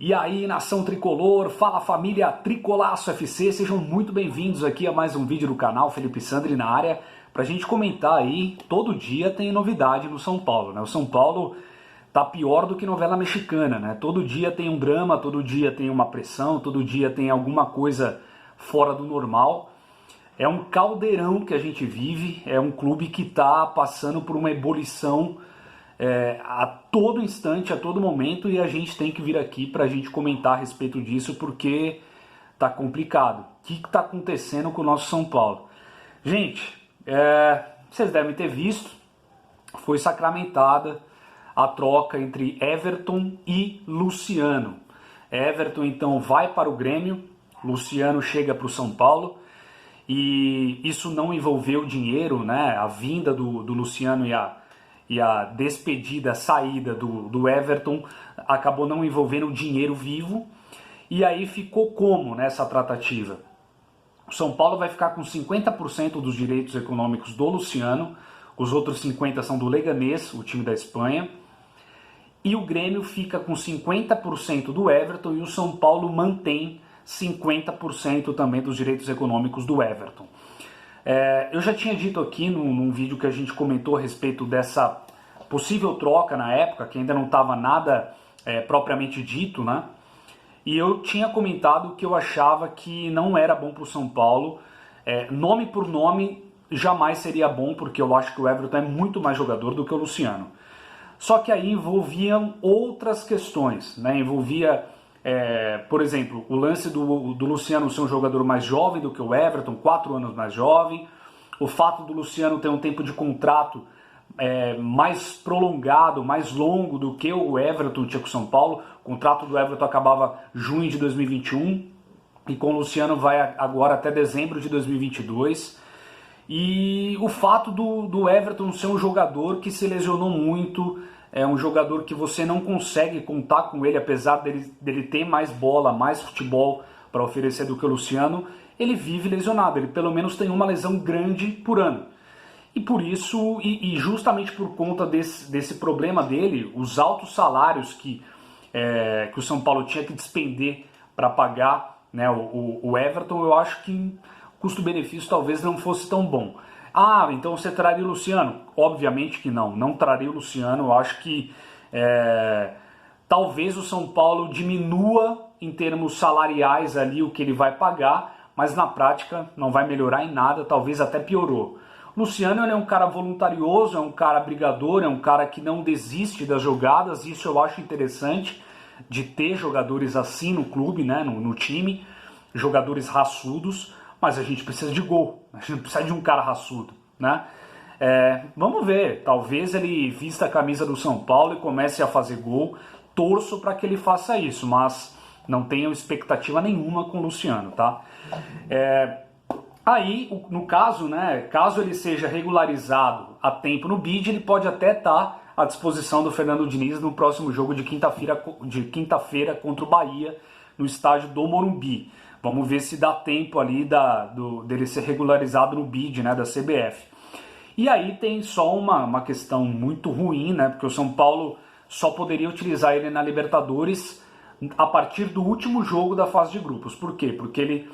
E aí, nação tricolor, fala família Tricolaço FC, sejam muito bem-vindos aqui a mais um vídeo do canal, Felipe Sandri na área, pra gente comentar aí, todo dia tem novidade no São Paulo, né? O São Paulo tá pior do que novela mexicana, né? Todo dia tem um drama, todo dia tem uma pressão, todo dia tem alguma coisa fora do normal. É um caldeirão que a gente vive, é um clube que tá passando por uma ebulição a todo instante, a todo momento, e a gente tem que vir aqui para a gente comentar a respeito disso, porque tá complicado. O que está acontecendo com o nosso São Paulo? Gente, vocês devem ter visto, foi sacramentada a troca entre Everton e Luciano. Everton então vai para o Grêmio, Luciano chega para o São Paulo, e isso não envolveu dinheiro, né? A vinda do Luciano e a despedida, a saída do Everton acabou não envolvendo dinheiro vivo. E aí ficou como nessa tratativa? O São Paulo vai ficar com 50% dos direitos econômicos do Luciano, os outros 50% são do Leganés, o time da Espanha, e o Grêmio fica com 50% do Everton e o São Paulo mantém 50% também dos direitos econômicos do Everton. Eu já tinha dito aqui num vídeo que a gente comentou a respeito dessa possível troca na época, que ainda não estava nada propriamente dito, né? E eu tinha comentado que eu achava que não era bom para o São Paulo. Nome por nome jamais seria bom, porque eu acho que o Everton é muito mais jogador do que o Luciano. Só que aí envolviam outras questões, né? Envolvia, por exemplo, o lance do Luciano ser um jogador mais jovem do que o Everton, 4 anos mais jovem, o fato do Luciano ter um tempo de contrato mais prolongado, mais longo do que o Everton tinha com o São Paulo. O contrato do Everton acabava em junho de 2021 e com o Luciano vai agora até dezembro de 2022. E o fato do Everton ser um jogador que se lesionou muito, é um jogador que você não consegue contar com ele, apesar dele ter mais bola, mais futebol para oferecer do que o Luciano, ele vive lesionado, ele pelo menos tem uma lesão grande por ano. E por isso, e justamente por conta desse problema dele, os altos salários que o São Paulo tinha que despender para pagar, né, o Everton, eu acho que o custo-benefício talvez não fosse tão bom. Ah, então você traria o Luciano? Obviamente que não traria o Luciano. Eu acho que talvez o São Paulo diminua em termos salariais ali o que ele vai pagar, mas na prática não vai melhorar em nada, talvez até piorou. Luciano, ele é um cara voluntarioso, é um cara brigador, é um cara que não desiste das jogadas. Isso eu acho interessante, de ter jogadores assim no clube, né, no time, jogadores raçudos, mas a gente precisa de gol, a gente precisa de um cara raçudo, né? Vamos ver, talvez ele vista a camisa do São Paulo e comece a fazer gol. Torço para que ele faça isso, mas não tenho expectativa nenhuma com o Luciano, tá? Aí, no caso, né, caso ele seja regularizado a tempo no BID, ele pode até estar à disposição do Fernando Diniz no próximo jogo de quinta-feira contra o Bahia, no estádio do Morumbi. Vamos ver se dá tempo ali dele ser regularizado no BID, né, da CBF. E aí tem só uma questão muito ruim, né, porque o São Paulo só poderia utilizar ele na Libertadores a partir do último jogo da fase de grupos. Por quê? Porque ele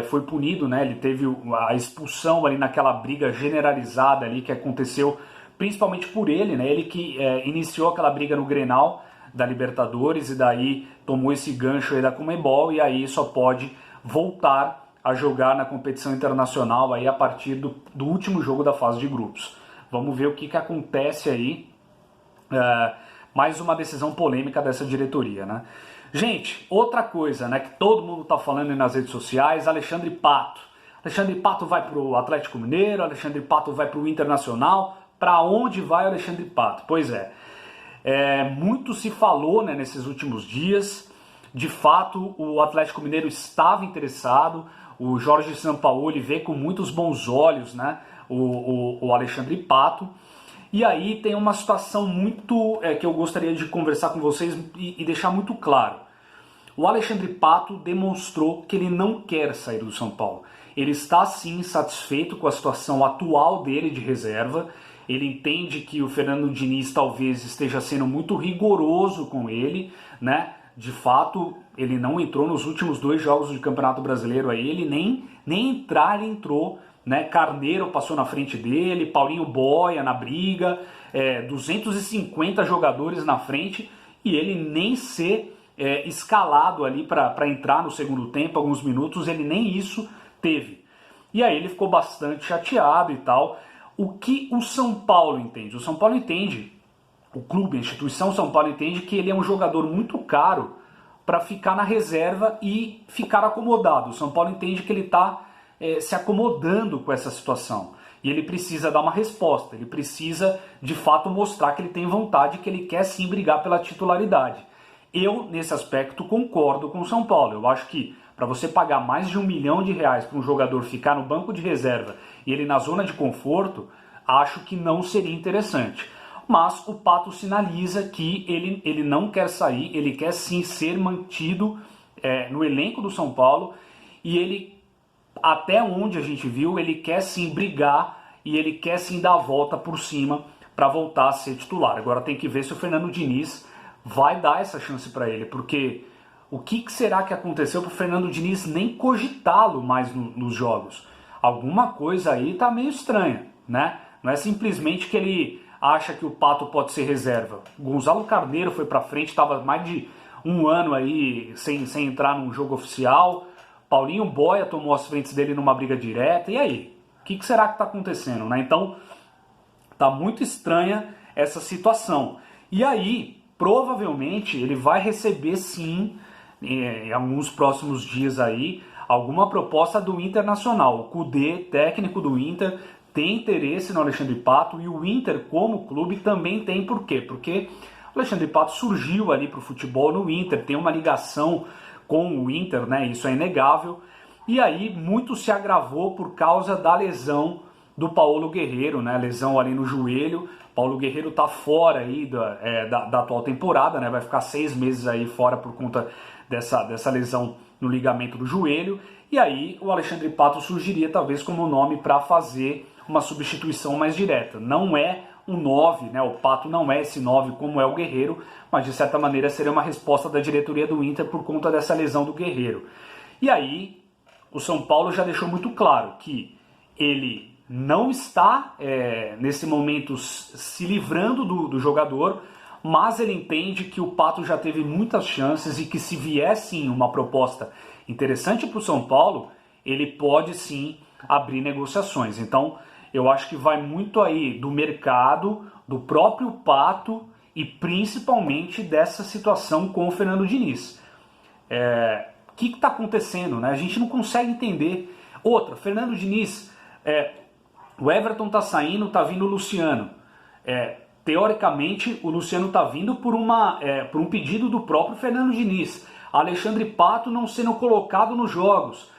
foi punido, né? Ele teve a expulsão ali naquela briga generalizada ali que aconteceu, principalmente por ele, né? Ele que iniciou aquela briga no Grenal da Libertadores e daí tomou esse gancho aí da Conmebol e aí só pode voltar a jogar na competição internacional aí a partir do último jogo da fase de grupos. Vamos ver o que acontece aí. Mais uma decisão polêmica dessa diretoria, né? Gente, outra coisa, né, que todo mundo tá falando aí nas redes sociais, Alexandre Pato. Alexandre Pato vai pro Atlético Mineiro, Alexandre Pato vai pro Internacional. Para onde vai o Alexandre Pato? Pois muito se falou, né, nesses últimos dias. De fato, o Atlético Mineiro estava interessado. O Jorge Sampaoli vê com muitos bons olhos, né, o Alexandre Pato. E aí tem uma situação muito que eu gostaria de conversar com vocês e deixar muito claro. O Alexandre Pato demonstrou que ele não quer sair do São Paulo. Ele está sim satisfeito com a situação atual dele de reserva. Ele entende que o Fernando Diniz talvez esteja sendo muito rigoroso com ele, né? De fato, ele não entrou nos últimos 2 jogos de Campeonato Brasileiro aí, ele nem entrar ele entrou, né? Carneiro passou na frente dele, Paulinho Boia na briga, 250 jogadores na frente e ele nem ser escalado ali para entrar no segundo tempo, alguns minutos, ele nem isso teve. E aí ele ficou bastante chateado e tal. O que o São Paulo entende? O São Paulo entende, o clube, a instituição São Paulo entende que ele é um jogador muito caro para ficar na reserva e ficar acomodado. O São Paulo entende que ele está se acomodando com essa situação. E ele precisa dar uma resposta, ele precisa de fato mostrar que ele tem vontade, que ele quer sim brigar pela titularidade. Eu, nesse aspecto, concordo com o São Paulo. Eu acho que para você pagar mais de R$1 milhão para um jogador ficar no banco de reserva e ele na zona de conforto, acho que não seria interessante. Mas o Pato sinaliza que ele não quer sair, ele quer sim ser mantido no elenco do São Paulo e ele, até onde a gente viu, ele quer sim brigar e ele quer sim dar a volta por cima para voltar a ser titular. Agora tem que ver se o Fernando Diniz vai dar essa chance para ele, porque o que será que aconteceu para o Fernando Diniz nem cogitá-lo mais nos jogos? Alguma coisa aí tá meio estranha, né? Não é simplesmente que ele acha que o Pato pode ser reserva. Gonzalo Carneiro foi para frente, estava mais de 1 ano aí sem entrar num jogo oficial. Paulinho Boia tomou as frentes dele numa briga direta. E aí? O que será que está acontecendo, né? Então, tá muito estranha essa situação. E aí, provavelmente, ele vai receber sim, em alguns próximos dias aí, alguma proposta do Internacional. O Kudê, técnico do Inter, tem interesse no Alexandre Pato e o Inter, como clube, também tem. Por quê? Porque o Alexandre Pato surgiu ali para o futebol no Inter, tem uma ligação com o Inter, né? Isso é inegável. E aí muito se agravou por causa da lesão do Paulo Guerreiro, né? Lesão ali no joelho. Paulo Guerreiro tá fora aí da atual temporada, né? Vai ficar 6 meses aí fora por conta dessa lesão no ligamento do joelho. E aí o Alexandre Pato surgiria talvez como nome para fazer uma substituição mais direta. Não é um 9, né? O Pato não é esse 9 como é o Guerreiro, mas de certa maneira seria uma resposta da diretoria do Inter por conta dessa lesão do Guerreiro. E aí o São Paulo já deixou muito claro que ele não está nesse momento se livrando do jogador, mas ele entende que o Pato já teve muitas chances e que se vier sim uma proposta interessante para o São Paulo, ele pode sim abrir negociações. Então eu acho que vai muito aí do mercado, do próprio Pato e principalmente dessa situação com o Fernando Diniz. O que está acontecendo, né? A gente não consegue entender. Outra, Fernando Diniz, o Everton está saindo, está vindo o Luciano. Teoricamente, o Luciano está vindo por um pedido do próprio Fernando Diniz. Alexandre Pato não sendo colocado nos jogos.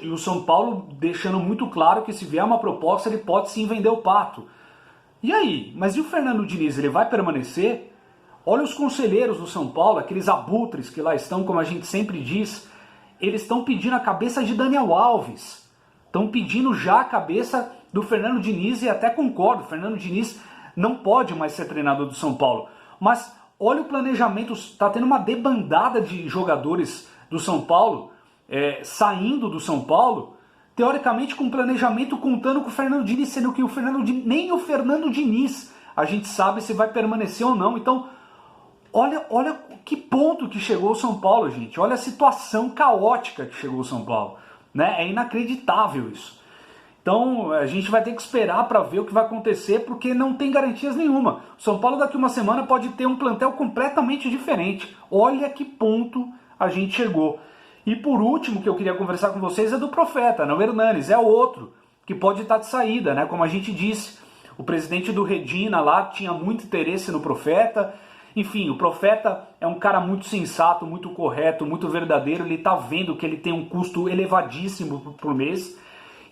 E o São Paulo deixando muito claro que se vier uma proposta ele pode sim vender o Pato. E aí? Mas e o Fernando Diniz? Ele vai permanecer? Olha os conselheiros do São Paulo, aqueles abutres que lá estão, como a gente sempre diz, eles estão pedindo a cabeça de Daniel Alves. Estão pedindo já a cabeça do Fernando Diniz e até concordo, o Fernando Diniz não pode mais ser treinador do São Paulo. Mas olha o planejamento, está tendo uma debandada de jogadores do São Paulo, saindo do São Paulo, teoricamente com planejamento contando com o Fernando Diniz, sendo que nem o Fernando Diniz a gente sabe se vai permanecer ou não. Então, olha que ponto que chegou o São Paulo, gente. Olha a situação caótica que chegou o São Paulo, né? É inacreditável isso. Então, a gente vai ter que esperar para ver o que vai acontecer, porque não tem garantias nenhuma. O São Paulo daqui uma semana pode ter um plantel completamente diferente. Olha que ponto a gente chegou. E por último, que eu queria conversar com vocês é do Profeta, não o Hernanes, é o outro, que pode estar de saída, né? Como a gente disse, o presidente do Redina lá tinha muito interesse no Profeta. Enfim, o Profeta é um cara muito sensato, muito correto, muito verdadeiro. Ele está vendo que ele tem um custo elevadíssimo por mês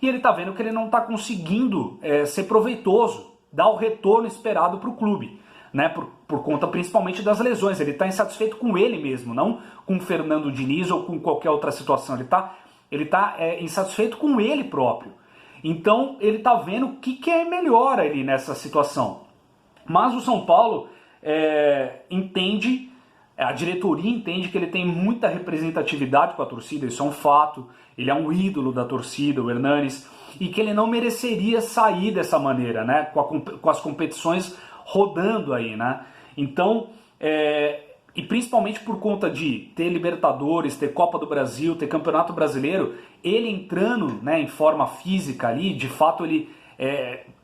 e ele está vendo que ele não está conseguindo ser proveitoso, dar o retorno esperado para o clube, né? Por conta principalmente das lesões. Ele está insatisfeito com ele mesmo, não com o Fernando Diniz ou com qualquer outra situação. Ele está insatisfeito com ele próprio. Então ele está vendo o que é melhor ali nessa situação. Mas o São Paulo entende A diretoria entende que ele tem muita representatividade com a torcida, isso é um fato. Ele é um ídolo da torcida, o Hernanes, e que ele não mereceria sair dessa maneira, né? Com as competições rodando aí, né? Então, e principalmente por conta de ter Libertadores, ter Copa do Brasil, ter Campeonato Brasileiro, ele entrando, né, em forma física ali, de fato ele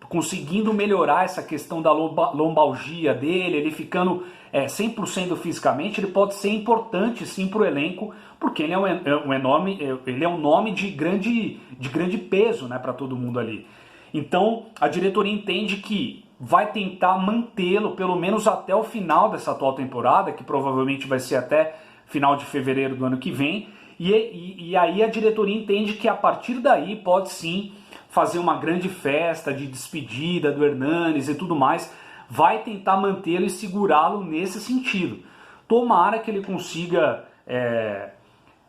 conseguindo melhorar essa questão da lombalgia dele, ele ficando 100% fisicamente, ele pode ser importante sim para o elenco, porque ele é um nome de grande peso, né, para todo mundo ali. Então a diretoria entende que vai tentar mantê-lo pelo menos até o final dessa atual temporada, que provavelmente vai ser até final de fevereiro do ano que vem, e aí a diretoria entende que a partir daí pode sim fazer uma grande festa de despedida do Hernanes e tudo mais, vai tentar mantê-lo e segurá-lo nesse sentido. Tomara que ele consiga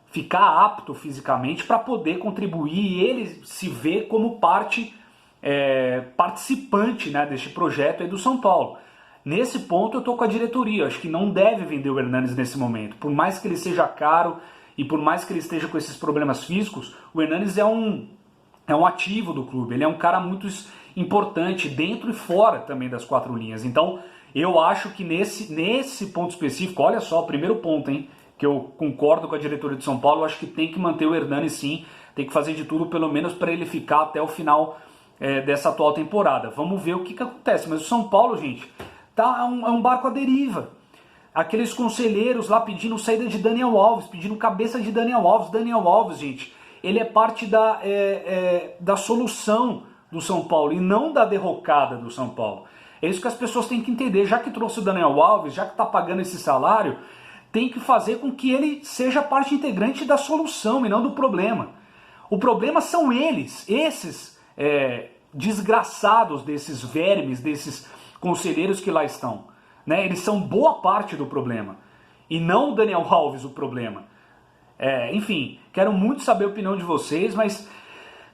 ficar apto fisicamente para poder contribuir e ele se ver como participante, né, deste projeto aí do São Paulo. Nesse ponto eu estou com a diretoria, acho que não deve vender o Hernanes nesse momento, por mais que ele seja caro e por mais que ele esteja com esses problemas físicos, o Hernanes é um ativo do clube, ele é um cara muito importante dentro e fora também das quatro linhas. Então eu acho que nesse ponto específico, olha só, o primeiro ponto, hein, que eu concordo com a diretoria de São Paulo, eu acho que tem que manter o Hernanes sim, tem que fazer de tudo pelo menos para ele ficar até o final dessa atual temporada. Vamos ver o que acontece, mas o São Paulo, gente, é um barco à deriva. Aqueles conselheiros lá pedindo saída de Daniel Alves, pedindo cabeça de Daniel Alves. Daniel Alves, gente, ele é parte da solução do São Paulo e não da derrocada do São Paulo. É isso que as pessoas têm que entender. Já que trouxe o Daniel Alves, já que está pagando esse salário, tem que fazer com que ele seja parte integrante da solução e não do problema. O problema são eles, esses desgraçados desses vermes, desses conselheiros que lá estão. Né? Eles são boa parte do problema e não o Daniel Alves o problema. Enfim, quero muito saber a opinião de vocês, mas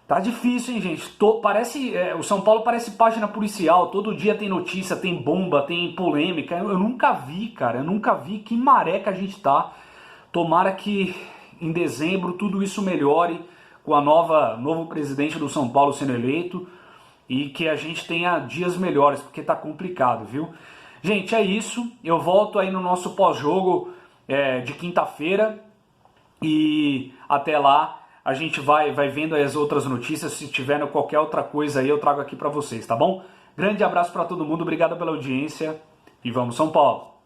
tá difícil, hein, gente? O São Paulo parece página policial, todo dia tem notícia, tem bomba, tem polêmica. Eu nunca vi, cara, que maré que a gente tá. Tomara que em dezembro tudo isso melhore com a novo presidente do São Paulo sendo eleito e que a gente tenha dias melhores, porque tá complicado, viu? Gente, é isso. Eu volto aí no nosso pós-jogo de quinta-feira. E até lá a gente vai vendo aí as outras notícias. Se tiver qualquer outra coisa aí eu trago aqui para vocês, tá bom? Grande abraço para todo mundo, obrigado pela audiência e vamos São Paulo!